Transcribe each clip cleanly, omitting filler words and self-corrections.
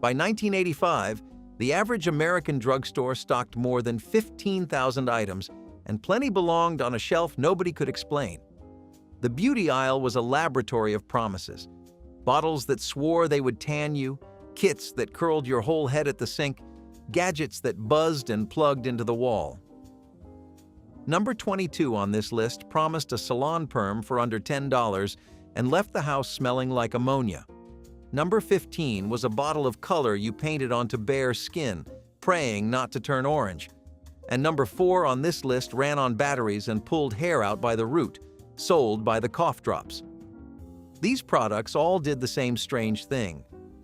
By 1985, the average American drugstore stocked more than 15,000 items, and plenty belonged on a shelf nobody could explain. The beauty aisle was a laboratory of promises. Bottles that swore they would tan you, kits that curled your whole head at the sink, gadgets that buzzed and plugged into the wall. Number 22 on this list promised a salon perm for under $10 and left the house smelling like ammonia. Number 15 was a bottle of color you painted onto bare skin, praying not to turn orange. And number 4 on this list ran on batteries and pulled hair out by the root, sold by the cough drops. These products all did the same strange thing.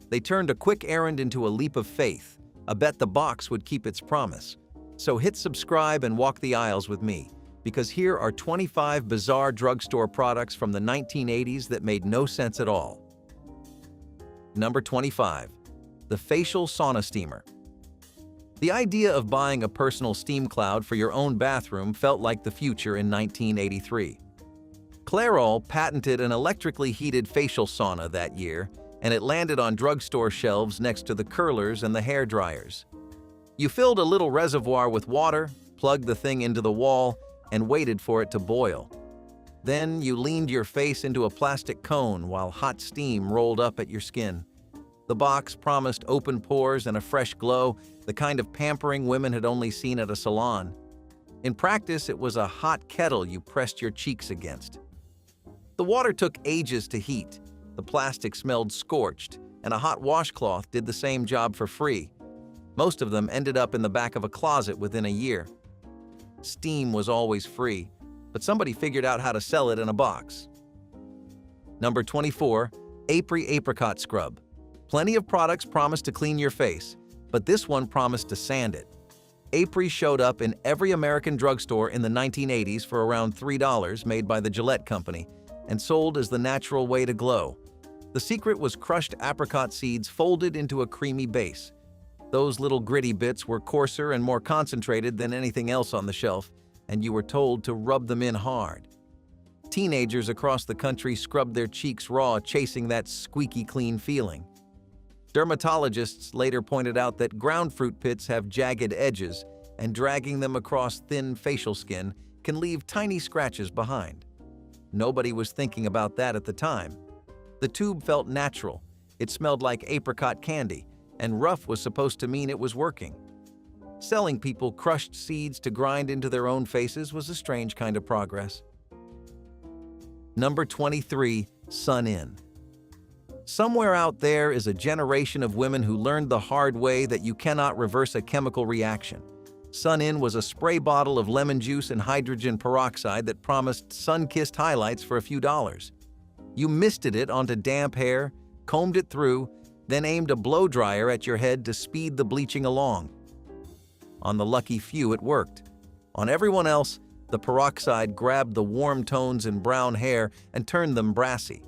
They turned a quick errand into a leap of faith, a bet the box would keep its promise. So hit subscribe and walk the aisles with me, because here are 25 bizarre drugstore products from the 1980s that made no sense at all. Number 25. The facial sauna steamer. The idea of buying a personal steam cloud for your own bathroom felt like the future in 1983. Clairol patented an electrically heated facial sauna that year, and it landed on drugstore shelves next to the curlers and the hair dryers. You filled a little reservoir with water, plugged the thing into the wall, and waited for it to boil. Then you leaned your face into a plastic cone while hot steam rolled up at your skin. The box promised open pores and a fresh glow, the kind of pampering women had only seen at a salon. In practice, it was a hot kettle you pressed your cheeks against. The water took ages to heat, the plastic smelled scorched, and a hot washcloth did the same job for free. Most of them ended up in the back of a closet within a year. Steam was always free, but somebody figured out how to sell it in a box. Number 24. Apricot Scrub. Plenty of products promised to clean your face, but this one promised to sand it. Apricot showed up in every American drugstore in the 1980s for around $3, made by the Gillette Company, and sold as the natural way to glow. The secret was crushed apricot seeds folded into a creamy base. Those little gritty bits were coarser and more concentrated than anything else on the shelf, and you were told to rub them in hard. Teenagers across the country scrubbed their cheeks raw, chasing that squeaky clean feeling. Dermatologists later pointed out that ground fruit pits have jagged edges, and dragging them across thin facial skin can leave tiny scratches behind. Nobody was thinking about that at the time. The tube felt natural. It smelled like apricot candy, and rough was supposed to mean it was working. Selling people crushed seeds to grind into their own faces was a strange kind of progress. Number 23. Sun In. Somewhere out there is a generation of women who learned the hard way that you cannot reverse a chemical reaction. Sun In was a spray bottle of lemon juice and hydrogen peroxide that promised sun-kissed highlights for a few dollars. You misted it onto damp hair, combed it through, then aimed a blow dryer at your head to speed the bleaching along. On the lucky few, it worked. On everyone else, the peroxide grabbed the warm tones in brown hair and turned them brassy.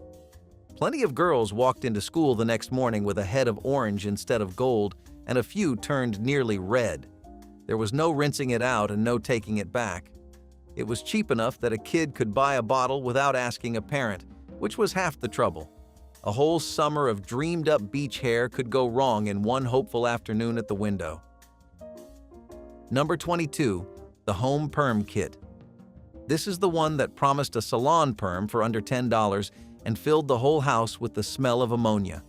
Plenty of girls walked into school the next morning with a head of orange instead of gold, and a few turned nearly red. There was no rinsing it out and no taking it back. It was cheap enough that a kid could buy a bottle without asking a parent, which was half the trouble. A whole summer of dreamed-up beach hair could go wrong in one hopeful afternoon at the window. Number 22. The Home Perm Kit. This is the one that promised a salon perm for under $10 and filled the whole house with the smell of ammonia.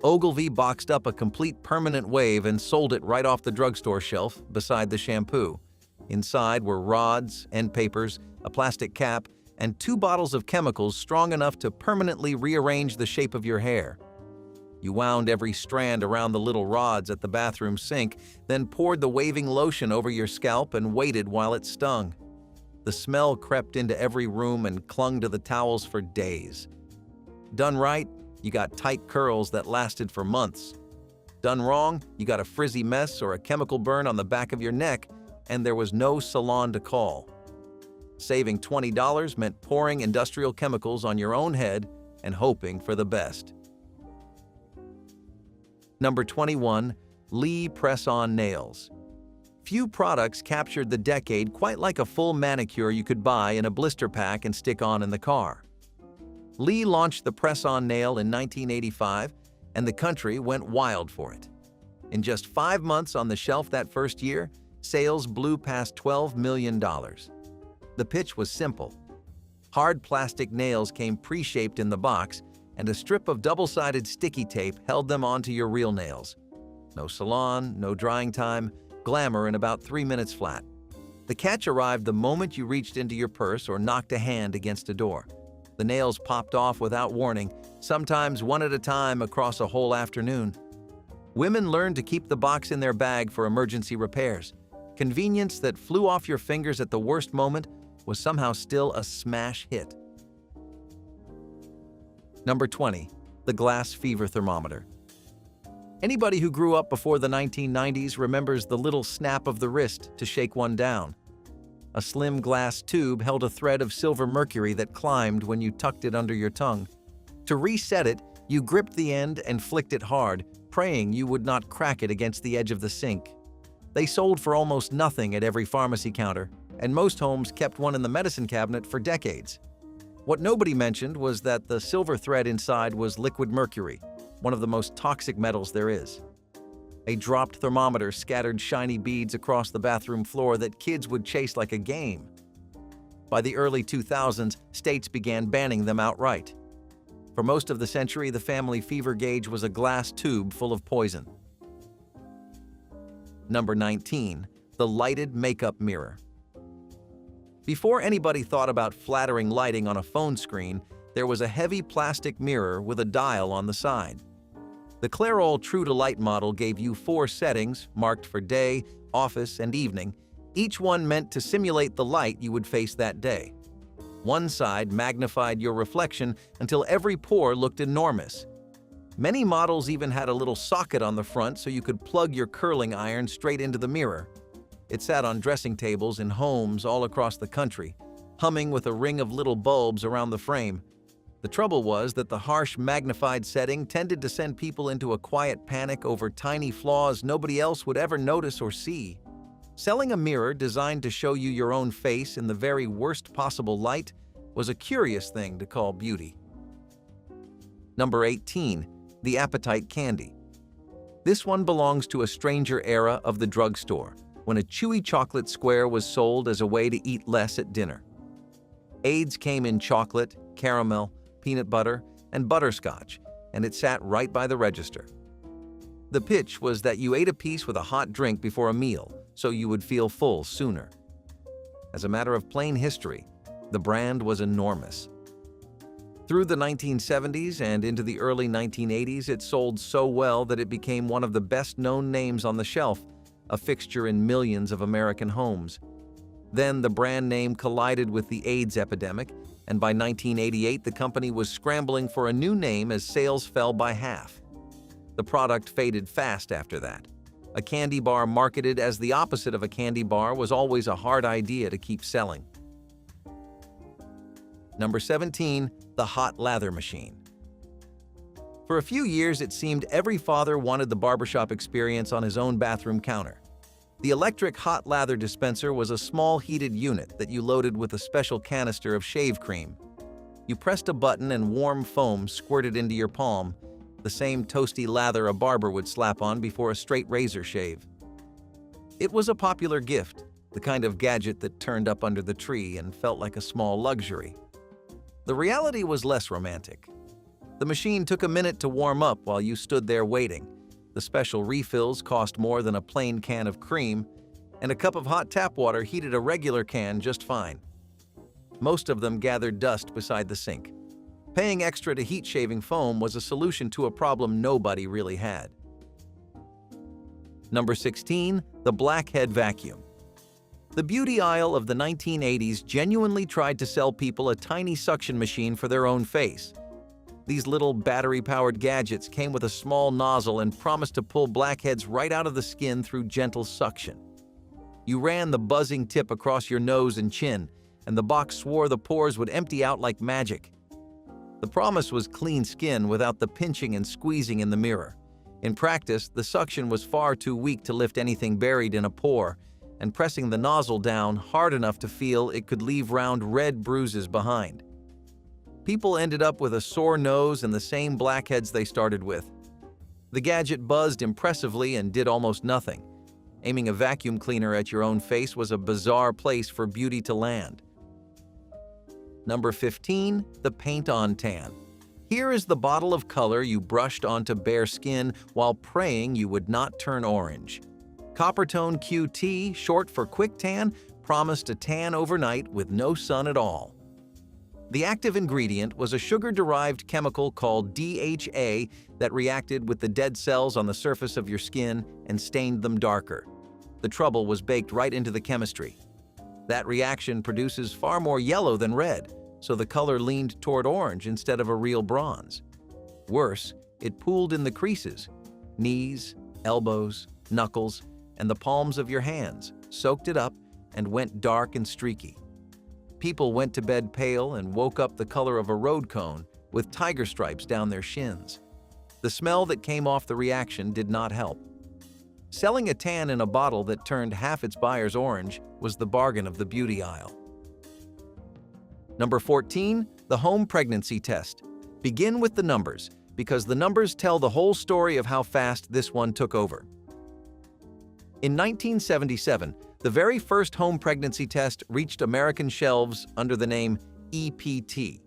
Ogilvy boxed up a complete permanent wave and sold it right off the drugstore shelf beside the shampoo. Inside were rods, end papers, a plastic cap, and 2 bottles of chemicals strong enough to permanently rearrange the shape of your hair. You wound every strand around the little rods at the bathroom sink, then poured the waving lotion over your scalp and waited while it stung. The smell crept into every room and clung to the towels for days. Done right, you got tight curls that lasted for months. Done wrong, you got a frizzy mess or a chemical burn on the back of your neck, and there was no salon to call. Saving $20 meant pouring industrial chemicals on your own head and hoping for the best. Number 21. Lee Press-On Nails. Few products captured the decade quite like a full manicure you could buy in a blister pack and stick on in the car. Lee launched the press-on nail in 1985, and the country went wild for it. In just 5 months on the shelf that first year, sales blew past $12 million. The pitch was simple. Hard plastic nails came pre-shaped in the box, and a strip of double-sided sticky tape held them onto your real nails. No salon, no drying time, glamour in about 3 minutes flat. The catch arrived the moment you reached into your purse or knocked a hand against a door. The nails popped off without warning, sometimes one at a time across a whole afternoon. Women learned to keep the box in their bag for emergency repairs. Convenience that flew off your fingers at the worst moment was somehow still a smash hit. Number 20. The glass fever thermometer. Anybody who grew up before the 1990s remembers the little snap of the wrist to shake one down. A slim glass tube held a thread of silver mercury that climbed when you tucked it under your tongue. To reset it, you gripped the end and flicked it hard, praying you would not crack it against the edge of the sink. They sold for almost nothing at every pharmacy counter, and most homes kept one in the medicine cabinet for decades. What nobody mentioned was that the silver thread inside was liquid mercury, one of the most toxic metals there is. A dropped thermometer scattered shiny beads across the bathroom floor that kids would chase like a game. By the early 2000s, states began banning them outright. For most of the century, the family fever gauge was a glass tube full of poison. Number 19. The lighted makeup mirror. Before anybody thought about flattering lighting on a phone screen, there was a heavy plastic mirror with a dial on the side. The Clairol True to Light model gave you 4 settings, marked for day, office, and evening, each one meant to simulate the light you would face that day. One side magnified your reflection until every pore looked enormous. Many models even had a little socket on the front so you could plug your curling iron straight into the mirror. It sat on dressing tables in homes all across the country, humming with a ring of little bulbs around the frame. The trouble was that the harsh magnified setting tended to send people into a quiet panic over tiny flaws nobody else would ever notice or see. Selling a mirror designed to show you your own face in the very worst possible light was a curious thing to call beauty. Number 18. The appetite candy. This one belongs to a stranger era of the drugstore, when a chewy chocolate square was sold as a way to eat less at dinner. Aids came in chocolate, caramel, peanut butter, and butterscotch, and it sat right by the register. The pitch was that you ate a piece with a hot drink before a meal, so you would feel full sooner. As a matter of plain history, the brand was enormous. Through the 1970s and into the early 1980s, it sold so well that it became one of the best-known names on the shelf, a fixture in millions of American homes. Then the brand name collided with the AIDS epidemic, and by 1988 the company was scrambling for a new name as sales fell by half. The product faded fast after that. A candy bar marketed as the opposite of a candy bar was always a hard idea to keep selling. Number 17. The hot lather machine. For a few years, it seemed every father wanted the barbershop experience on his own bathroom counter. The electric hot lather dispenser was a small heated unit that you loaded with a special canister of shave cream. You pressed a button and warm foam squirted into your palm, the same toasty lather a barber would slap on before a straight razor shave. It was a popular gift, the kind of gadget that turned up under the tree and felt like a small luxury. The reality was less romantic. The machine took a minute to warm up while you stood there waiting. The special refills cost more than a plain can of cream, and a cup of hot tap water heated a regular can just fine. Most of them gathered dust beside the sink. Paying extra to heat shaving foam was a solution to a problem nobody really had. Number 16. The Blackhead vacuum. The beauty aisle of the 1980s genuinely tried to sell people a tiny suction machine for their own face. These little battery-powered gadgets came with a small nozzle and promised to pull blackheads right out of the skin through gentle suction. You ran the buzzing tip across your nose and chin, and the box swore the pores would empty out like magic. The promise was clean skin without the pinching and squeezing in the mirror. In practice, the suction was far too weak to lift anything buried in a pore, and pressing the nozzle down hard enough to feel it could leave round red bruises behind. People ended up with a sore nose and the same blackheads they started with. The gadget buzzed impressively and did almost nothing. Aiming a vacuum cleaner at your own face was a bizarre place for beauty to land. Number 15, the paint-on tan. Here is the bottle of color you brushed onto bare skin while praying you would not turn orange. Coppertone QT, short for quick tan, promised a tan overnight with no sun at all. The active ingredient was a sugar-derived chemical called DHA that reacted with the dead cells on the surface of your skin and stained them darker. The trouble was baked right into the chemistry. That reaction produces far more yellow than red, so the color leaned toward orange instead of a real bronze. Worse, it pooled in the creases, knees, elbows, knuckles, and the palms of your hands, soaked it up, and went dark and streaky. People went to bed pale and woke up the color of a road cone with tiger stripes down their shins. The smell that came off the reaction did not help. Selling a tan in a bottle that turned half its buyers orange was the bargain of the beauty aisle. Number 14, the home pregnancy test. Begin with the numbers, because the numbers tell the whole story of how fast this one took over. In 1977, the very first home pregnancy test reached American shelves under the name EPT.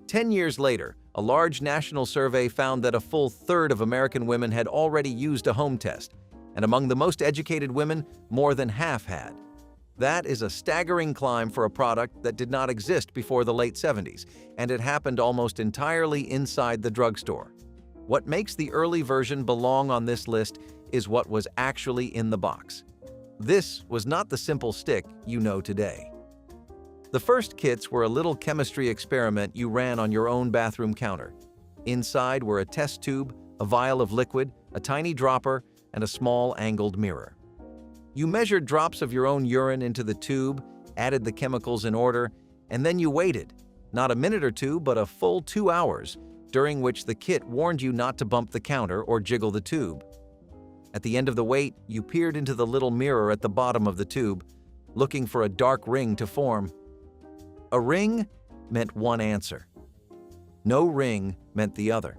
10 years later, a large national survey found that a full third of American women had already used a home test, and among the most educated women, more than half had. That is a staggering climb for a product that did not exist before the late 70s, and it happened almost entirely inside the drugstore. What makes the early version belong on this list is what was actually in the box. This was not the simple stick you know today. The first kits were a little chemistry experiment you ran on your own bathroom counter. Inside were a test tube, a vial of liquid, a tiny dropper, and a small angled mirror. You measured drops of your own urine into the tube, added the chemicals in order, and then you waited, not a minute or two, but a full 2 hours, during which the kit warned you not to bump the counter or jiggle the tube. At the end of the wait, you peered into the little mirror at the bottom of the tube, looking for a dark ring to form. A ring meant one answer. No ring meant the other.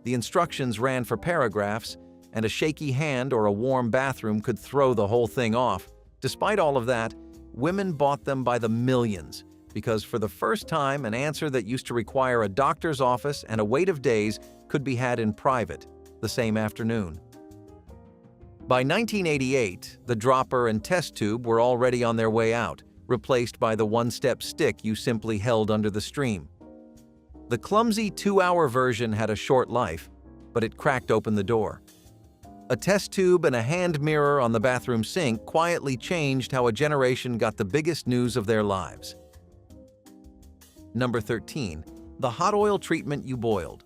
The instructions ran for paragraphs, and a shaky hand or a warm bathroom could throw the whole thing off. Despite all of that, women bought them by the millions, because for the first time, an answer that used to require a doctor's office and a wait of days could be had in private the same afternoon. By 1988, the dropper and test tube were already on their way out, replaced by the one-step stick you simply held under the stream. The clumsy 2-hour version had a short life, but it cracked open the door. A test tube and a hand mirror on the bathroom sink quietly changed how a generation got the biggest news of their lives. Number 13, the hot oil treatment you boiled.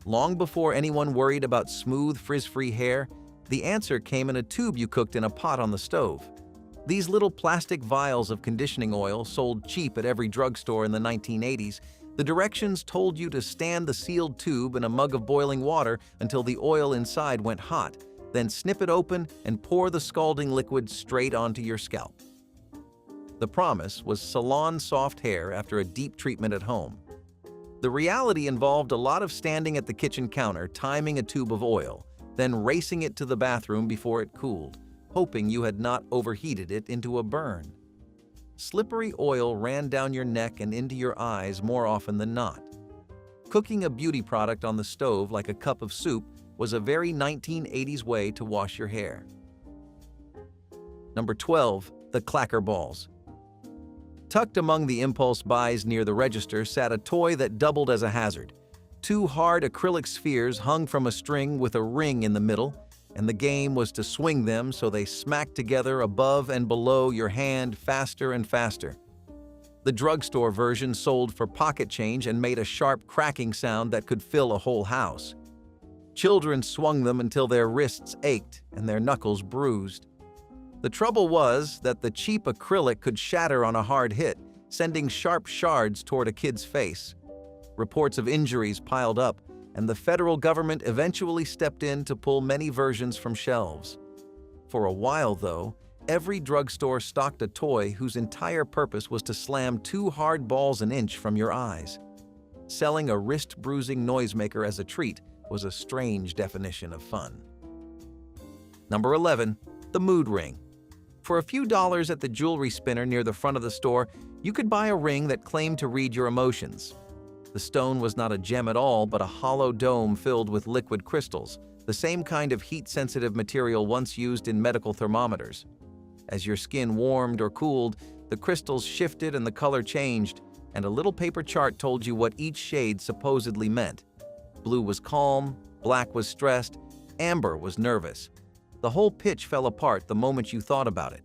Long before anyone worried about smooth, frizz-free hair, the answer came in a tube you cooked in a pot on the stove. These little plastic vials of conditioning oil sold cheap at every drugstore in the 1980s. The directions told you to stand the sealed tube in a mug of boiling water until the oil inside went hot, then snip it open and pour the scalding liquid straight onto your scalp. The promise was salon-soft hair after a deep treatment at home. The reality involved a lot of standing at the kitchen counter, timing a tube of oil, then racing it to the bathroom before it cooled, hoping you had not overheated it into a burn. Slippery oil ran down your neck and into your eyes more often than not. Cooking a beauty product on the stove like a cup of soup was a very 1980s way to wash your hair. Number 12, the Clacker balls. Tucked among the impulse buys near the register sat a toy that doubled as a hazard. 2 hard acrylic spheres hung from a string with a ring in the middle, and the game was to swing them so they smacked together above and below your hand faster and faster. The drugstore version sold for pocket change and made a sharp cracking sound that could fill a whole house. Children swung them until their wrists ached and their knuckles bruised. The trouble was that the cheap acrylic could shatter on a hard hit, sending sharp shards toward a kid's face. Reports of injuries piled up, and the federal government eventually stepped in to pull many versions from shelves. For a while, though, every drugstore stocked a toy whose entire purpose was to slam 2 hard balls an inch from your eyes. Selling a wrist-bruising noisemaker as a treat was a strange definition of fun. Number 11. The mood ring. For a few dollars at the jewelry spinner near the front of the store, you could buy a ring that claimed to read your emotions. The stone was not a gem at all, but a hollow dome filled with liquid crystals, the same kind of heat-sensitive material once used in medical thermometers. As your skin warmed or cooled, the crystals shifted and the color changed, and a little paper chart told you what each shade supposedly meant. Blue was calm, black was stressed, amber was nervous. The whole pitch fell apart the moment you thought about it.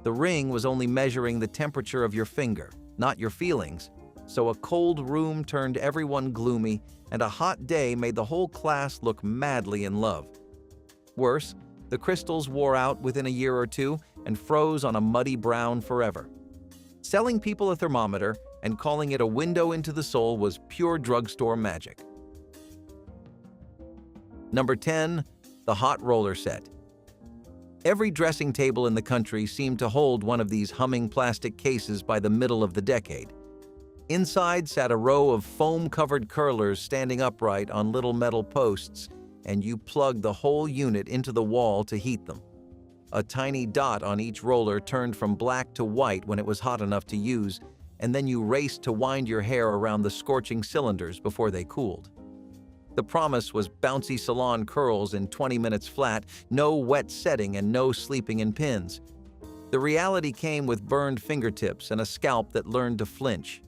The ring was only measuring the temperature of your finger, not your feelings, so a cold room turned everyone gloomy, and a hot day made the whole class look madly in love. Worse, the crystals wore out within a year or two and froze on a muddy brown forever. Selling people a thermometer and calling it a window into the soul was pure drugstore magic. Number 10. The hot roller set. Every dressing table in the country seemed to hold one of these humming plastic cases by the middle of the decade. Inside sat a row of foam-covered curlers standing upright on little metal posts, and you plugged the whole unit into the wall to heat them. A tiny dot on each roller turned from black to white when it was hot enough to use, and then you raced to wind your hair around the scorching cylinders before they cooled. The promise was bouncy salon curls in 20 minutes flat, no wet setting, and no sleeping in pins. The reality came with burned fingertips and a scalp that learned to flinch.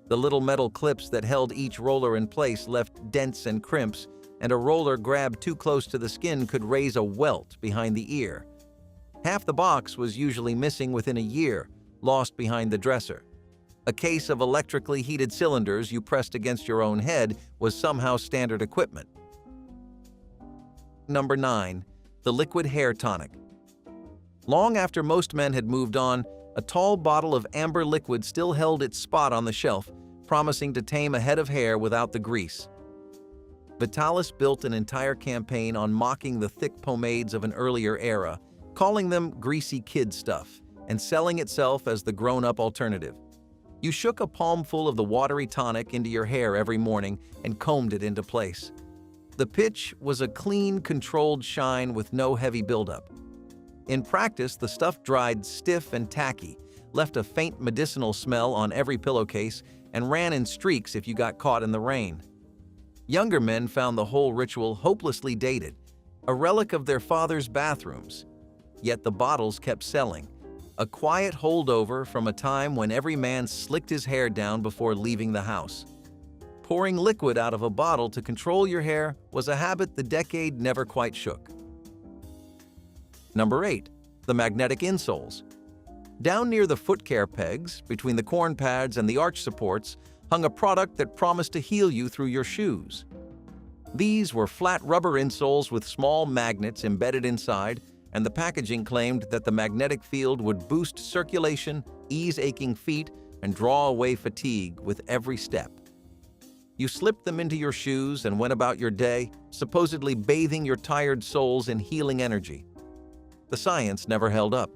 The little metal clips that held each roller in place left dents and crimps, and a roller grabbed too close to the skin could raise a welt behind the ear. Half the box was usually missing within a year, lost behind the dresser. A case of electrically heated cylinders you pressed against your own head was somehow standard equipment. Number 9. The liquid hair tonic. Long after most men had moved on, a tall bottle of amber liquid still held its spot on the shelf, promising to tame a head of hair without the grease. Vitalis built an entire campaign on mocking the thick pomades of an earlier era, calling them greasy kid stuff, and selling itself as the grown-up alternative. You shook a palmful of the watery tonic into your hair every morning and combed it into place. The pitch was a clean, controlled shine with no heavy buildup. In practice, the stuff dried stiff and tacky, left a faint medicinal smell on every pillowcase, and ran in streaks if you got caught in the rain. Younger men found the whole ritual hopelessly dated, a relic of their fathers' bathrooms. Yet the bottles kept selling, a quiet holdover from a time when every man slicked his hair down before leaving the house. Pouring liquid out of a bottle to control your hair was a habit the decade never quite shook. Number 8. The magnetic insoles. Down near the foot care pegs, between the corn pads and the arch supports, hung a product that promised to heal you through your shoes. These were flat rubber insoles with small magnets embedded inside, and the packaging claimed that the magnetic field would boost circulation, ease aching feet, and draw away fatigue with every step. You slipped them into your shoes and went about your day, supposedly bathing your tired soles in healing energy. The science never held up.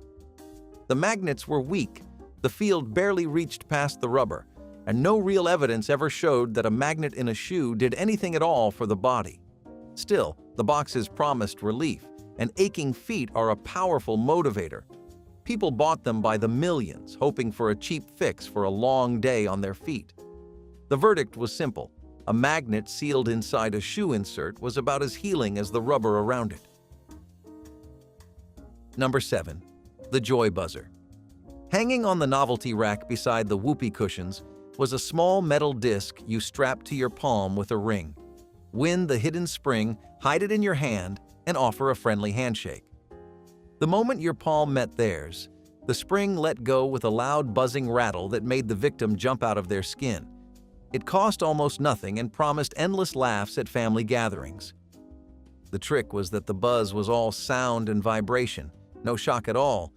The magnets were weak, the field barely reached past the rubber, and no real evidence ever showed that a magnet in a shoe did anything at all for the body. Still, the boxes promised relief, and aching feet are a powerful motivator. People bought them by the millions, hoping for a cheap fix for a long day on their feet. The verdict was simple. A magnet sealed inside a shoe insert was about as healing as the rubber around it. Number 7. The Joy Buzzer. Hanging on the novelty rack beside the whoopee cushions was a small metal disc you strapped to your palm with a ring. Win the hidden spring, hide it in your hand, and offer a friendly handshake. The moment your palm met theirs, the spring let go with a loud buzzing rattle that made the victim jump out of their skin. It cost almost nothing and promised endless laughs at family gatherings. The trick was that the buzz was all sound and vibration, no shock at all,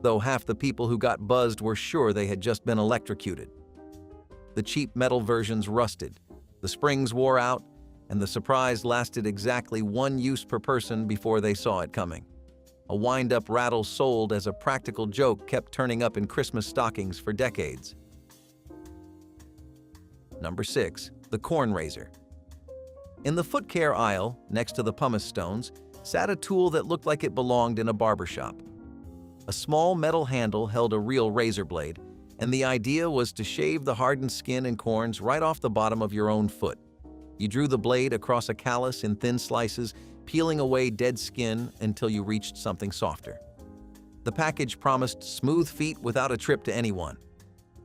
though half the people who got buzzed were sure they had just been electrocuted. The cheap metal versions rusted, the springs wore out, and the surprise lasted exactly 1 use per person before they saw it coming. A wind-up rattle sold as a practical joke kept turning up in Christmas stockings for decades. Number 6. The corn razor. In the foot care aisle, next to the pumice stones, sat a tool that looked like it belonged in a barber shop. A small metal handle held a real razor blade, and the idea was to shave the hardened skin and corns right off the bottom of your own foot. You drew the blade across a callus in thin slices, peeling away dead skin until you reached something softer. The package promised smooth feet without a trip to anyone.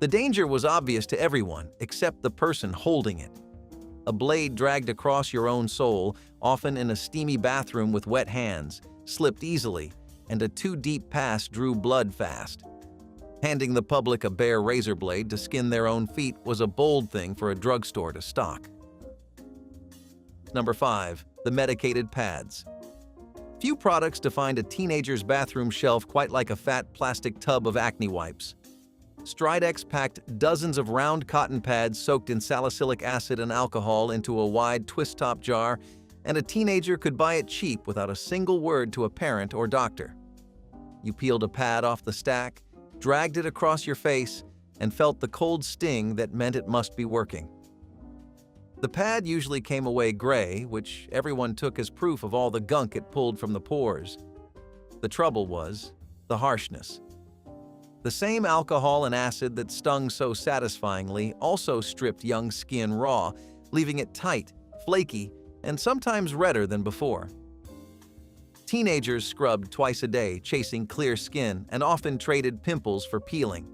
The danger was obvious to everyone except the person holding it. A blade dragged across your own sole, often in a steamy bathroom with wet hands, slipped easily, and a too-deep pass drew blood fast. Handing the public a bare razor blade to skin their own feet was a bold thing for a drugstore to stock. Number 5. The medicated pads. Few products defined a teenager's bathroom shelf quite like a fat plastic tub of acne wipes. Stridex packed dozens of round cotton pads soaked in salicylic acid and alcohol into a wide twist-top jar, and a teenager could buy it cheap without a single word to a parent or doctor. You peeled a pad off the stack, dragged it across your face, and felt the cold sting that meant it must be working. The pad usually came away gray, which everyone took as proof of all the gunk it pulled from the pores. The trouble was the harshness. The same alcohol and acid that stung so satisfyingly also stripped young skin raw, leaving it tight, flaky, and sometimes redder than before. Teenagers scrubbed twice a day, chasing clear skin, and often traded pimples for peeling.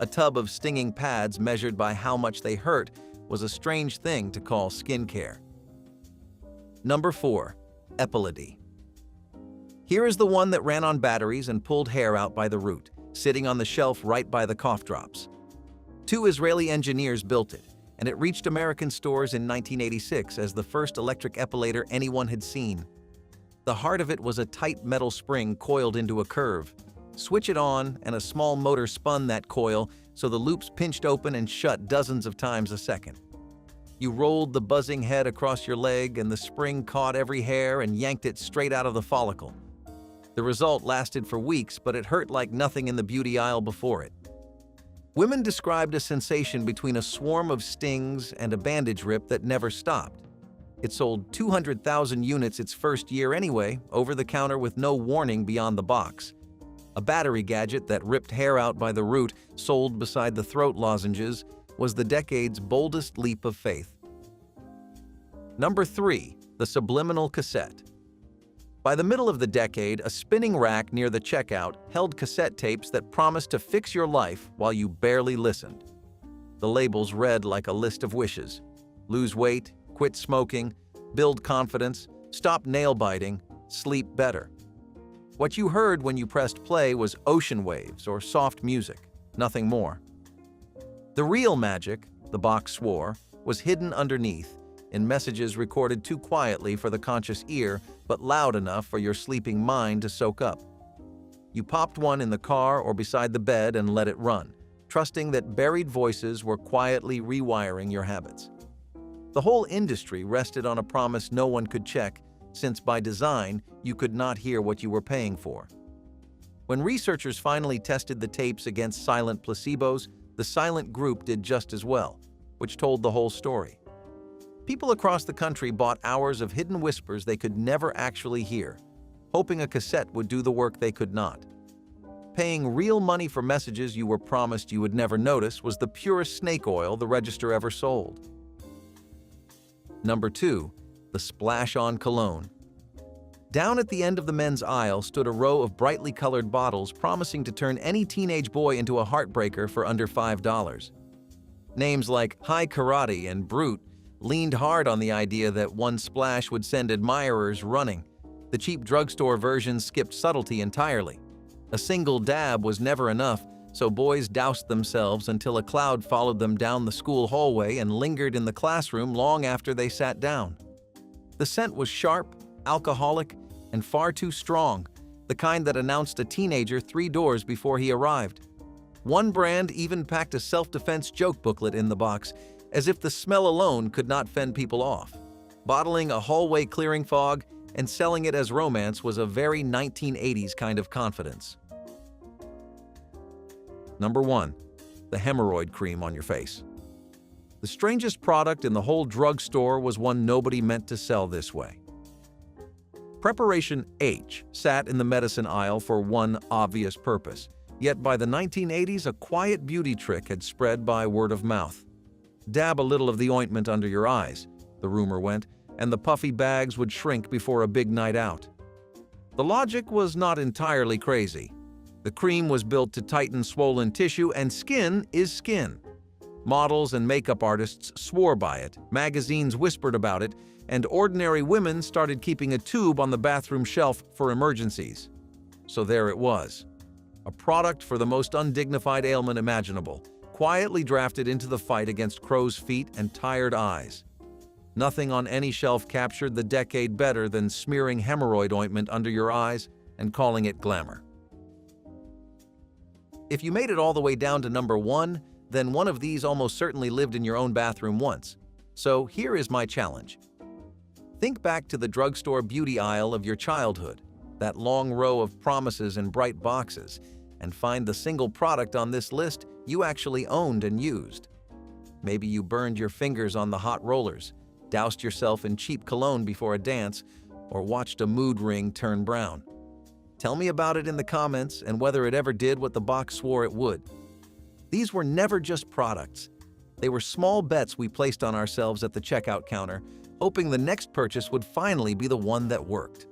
A tub of stinging pads measured by how much they hurt was a strange thing to call skincare. Number 4. Epilators. Here is the one that ran on batteries and pulled hair out by the root, sitting on the shelf right by the cough drops. 2 Israeli engineers built it, and it reached American stores in 1986 as the first electric epilator anyone had seen. The heart of it was a tight metal spring coiled into a curve. Switch it on, and a small motor spun that coil so the loops pinched open and shut dozens of times a second. You rolled the buzzing head across your leg, and the spring caught every hair and yanked it straight out of the follicle. The result lasted for weeks, but it hurt like nothing in the beauty aisle before it. Women described a sensation between a swarm of stings and a bandage rip that never stopped. It sold 200,000 units its first year anyway, over the counter with no warning beyond the box. A battery gadget that ripped hair out by the root, sold beside the throat lozenges, was the decade's boldest leap of faith. Number 3. The Subliminal cassette. By the middle of the decade, a spinning rack near the checkout held cassette tapes that promised to fix your life while you barely listened. The labels read like a list of wishes: lose weight, quit smoking, build confidence, stop nail biting, sleep better. What you heard when you pressed play was ocean waves or soft music, nothing more. The real magic, the box swore, was hidden underneath, in messages recorded too quietly for the conscious ear, but loud enough for your sleeping mind to soak up. You popped one in the car or beside the bed and let it run, trusting that buried voices were quietly rewiring your habits. The whole industry rested on a promise no one could check, since by design, you could not hear what you were paying for. When researchers finally tested the tapes against silent placebos, the silent group did just as well, which told the whole story. People across the country bought hours of hidden whispers they could never actually hear, hoping a cassette would do the work they could not. Paying real money for messages you were promised you would never notice was the purest snake oil the register ever sold. Number 2. The Splash-On cologne. Down at the end of the men's aisle stood a row of brightly colored bottles promising to turn any teenage boy into a heartbreaker for under $5. Names like High Karate and Brute leaned hard on the idea that one splash would send admirers running. The cheap drugstore versions skipped subtlety entirely. A single dab was never enough, so boys doused themselves until a cloud followed them down the school hallway and lingered in the classroom long after they sat down. The scent was sharp, alcoholic, and far too strong, the kind that announced a teenager 3 doors before he arrived. One brand even packed a self-defense joke booklet in the box, as if the smell alone could not fend people off. Bottling a hallway clearing fog and selling it as romance was a very 1980s kind of confidence. Number 1. The hemorrhoid cream on your face. The strangest product in the whole drugstore was one nobody meant to sell this way. Preparation H sat in the medicine aisle for one obvious purpose. Yet by the 1980s, a quiet beauty trick had spread by word of mouth. Dab a little of the ointment under your eyes, the rumor went, and the puffy bags would shrink before a big night out. The logic was not entirely crazy. The cream was built to tighten swollen tissue, and skin is skin. Models and makeup artists swore by it, magazines whispered about it, and ordinary women started keeping a tube on the bathroom shelf for emergencies. So there it was. A product for the most undignified ailment imaginable, quietly drafted into the fight against crow's feet and tired eyes. Nothing on any shelf captured the decade better than smearing hemorrhoid ointment under your eyes and calling it glamour. If you made it all the way down to number 1, then one of these almost certainly lived in your own bathroom once. So here is my challenge. Think back to the drugstore beauty aisle of your childhood, that long row of promises and bright boxes, and find the single product on this list you actually owned and used. Maybe you burned your fingers on the hot rollers, doused yourself in cheap cologne before a dance, or watched a mood ring turn brown. Tell me about it in the comments and whether it ever did what the box swore it would. These were never just products. They were small bets we placed on ourselves at the checkout counter, hoping the next purchase would finally be the one that worked.